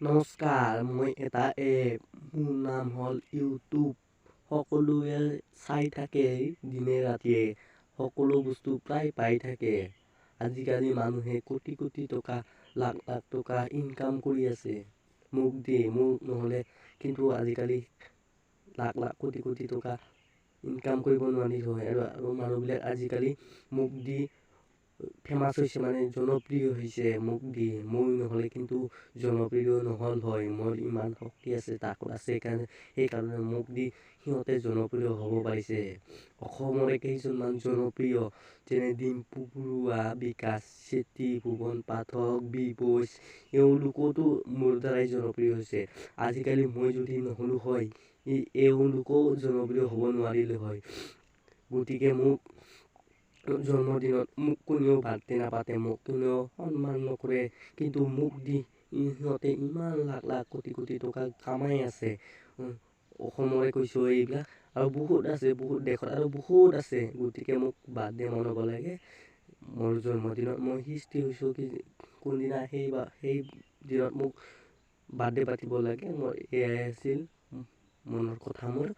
নমস্কাৰ, মই এটা এপ, মোৰ নাম হ'ল ইউটিউব। সকলোৱে চাই থাকে দিনে ৰাতিয়ে, সকলো বস্তু প্ৰায় পাই থাকে। আজিকালি মানুহে কোটি কোটি টকা, লাখ লাখ টকা ইনকাম কৰি আছে। মোক নহ'লে কিন্তু আজিকালি লাখ লাখ কোটি কোটি টকা ইনকাম কৰিব নোৱাৰি হয়। আৰু মানুহবিলাক আজিকালি মোক দি ফেমাছ হৈছে, মানে জনপ্ৰিয় হৈছে মোক দি। মই নহ'লে কিন্তু জনপ্ৰিয় নহ'ল হয়। মোৰ ইমান শক্তি আছে, তাকত আছে, সেইকাৰণে মোক দি সিহঁতে জনপ্ৰিয় হ'ব পাৰিছে। অসমৰে কেইজনমান জনপ্ৰিয় যেনে ডিম্পু বৰুৱা, বিকাশ চেত্ৰী, ভুৱন পাঠক, বি-বইচ, এওঁলোকোতো মোৰ দ্বাৰাই জনপ্ৰিয় হৈছে। আজিকালি মই যদি নহ'লো হয়, এওঁলোকো জনপ্ৰিয় হ'ব নোৱাৰিলে হয়। গতিকে মোক জন্মদিনত মোক কোনেও বাৰ্থডে নাপাতে, মোক কোনেও সন্মান নকৰে, কিন্তু মোক দি সিহঁতে ইমান লাখ লাখ কোটি কোটি টকা কামাই আছে। অসমৰে কৈছোঁ এইবিলাক, আৰু বহুত আছে, বহুত দেশত আৰু বহুত আছে। গতিকে মোক বাৰ্থডে মনাব লাগে। মোৰ জন্মদিনত মই সৃষ্টি হৈছোঁ কোনদিনা, সেই দিনত মোক বাৰ্থডে পাতিব লাগে। মোৰ এয়াই আছিল মনৰ কথা মোৰ।